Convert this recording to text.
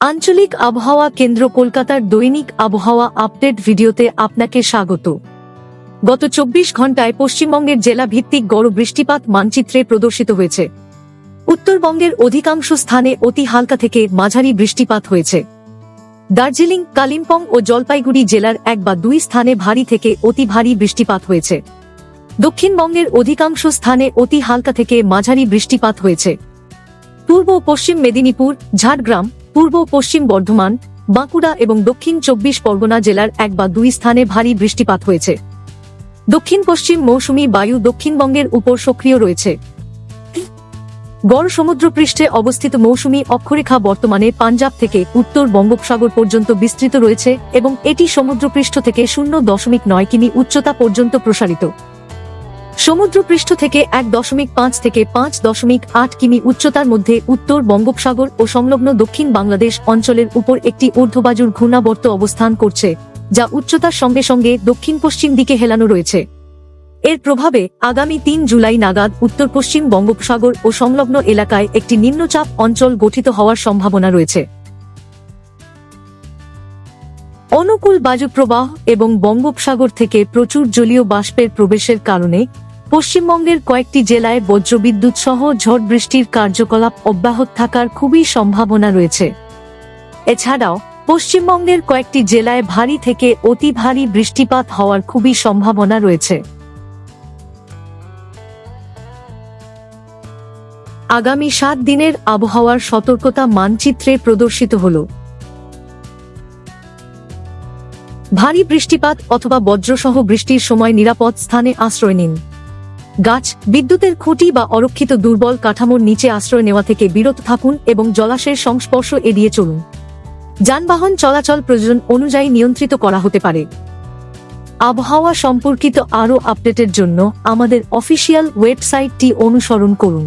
আঞ্চলিক আবহাওয়া কেন্দ্র কলকাতার দৈনিক আবহাওয়া আপডেট ভিডিওতে আপনাকে স্বাগত। গত 24 ঘন্টায় পশ্চিমবঙ্গের জেলা ভিত্তিক গড় বৃষ্টিপাত মানচিত্রে প্রদর্শিত হয়েছে। উত্তরবঙ্গের অধিকাংশ স্থানে অতি হালকা থেকে মাঝারি বৃষ্টিপাত হয়েছে। দার্জিলিং, কালিম্পং ও জলপাইগুড়ি জেলার 1 বা 2 স্থানে ভারী থেকে অতি ভারী বৃষ্টিপাত হয়েছে। দক্ষিণবঙ্গের অধিকাংশ স্থানে অতি হালকা থেকে মাঝারি বৃষ্টিপাত হয়েছে। পূর্ব ও পশ্চিম মেদিনীপুর, ঝাড়গ্রাম, পূর্ব পশ্চিম বর্ধমান, বাঁকুড়া এবং দক্ষিণ 24 পরগনা জেলার 1 বা 2 স্থানে ভারী বৃষ্টিপাত হয়েছে। দক্ষিণ পশ্চিম মৌসুমী বায়ু দক্ষিণবঙ্গের উপর সক্রিয় রয়েছে। গড় সমুদ্রপৃষ্ঠে অবস্থিত মৌসুমী অক্ষরেখা বর্তমানে পাঞ্জাব থেকে উত্তর বঙ্গোপসাগর পর্যন্ত বিস্তৃত রয়েছে এবং এটি সমুদ্রপৃষ্ঠ থেকে 0.9 কিমি উচ্চতা পর্যন্ত প্রসারিত। সমুদ্রপৃষ্ঠ থেকে 1.5 থেকে 5.8 কিমি উচ্চতার মধ্যে উত্তর বঙ্গোপসাগর ও সংলগ্ন দক্ষিণ বাংলাদেশ অঞ্চলের উপর একটি ঊর্ধ্ববাজুর ঘূর্ণাবর্ত অবস্থান করছে, যা উচ্চতার সঙ্গে সঙ্গে দক্ষিণ পশ্চিম দিকে হেলানো রয়েছে। এর প্রভাবে আগামী 3 জুলাই নাগাদ উত্তর পশ্চিম বঙ্গোপসাগর ও সংলগ্ন এলাকায় একটি নিম্নচাপ অঞ্চল গঠিত হওয়ার সম্ভাবনা রয়েছে। অনুকূল বায়ুপ্রবাহ এবং বঙ্গোপসাগর থেকে প্রচুর জলীয় বাষ্পের প্রবেশের কারণে পশ্চিমবঙ্গের কয়েকটি জেলায় বজ্রবিদ্যুৎ সহ ঝড় বৃষ্টির কার্যকলাপ অব্যাহত থাকার খুবই সম্ভাবনা রয়েছে। এছাড়াও পশ্চিমবঙ্গের কয়েকটি জেলায় ভারী থেকে অতি ভারী বৃষ্টিপাত হওয়ার খুবই সম্ভাবনা রয়েছে। আগামী 7 দিনের আবহাওয়ার সতর্কতা মানচিত্রে প্রদর্শিত হল। ভারী বৃষ্টিপাত অথবা বজ্রসহ বৃষ্টির সময় নিরাপদ স্থানে আশ্রয় নিন। গাছ, বিদ্যুতের খুঁটি বা অরক্ষিত দুর্বল কাঠামোর নিচে আশ্রয় নেওয়া থেকে বিরত থাকুন এবং জলাশয়ের সংস্পর্শ এড়িয়ে চলুন। যানবাহন চলাচল প্রয়োজন অনুযায়ী নিয়ন্ত্রিত করা হতে পারে। আবহাওয়া সম্পর্কিত আরও আপডেটের জন্য আমাদের অফিসিয়াল ওয়েবসাইটটি অনুসরণ করুন।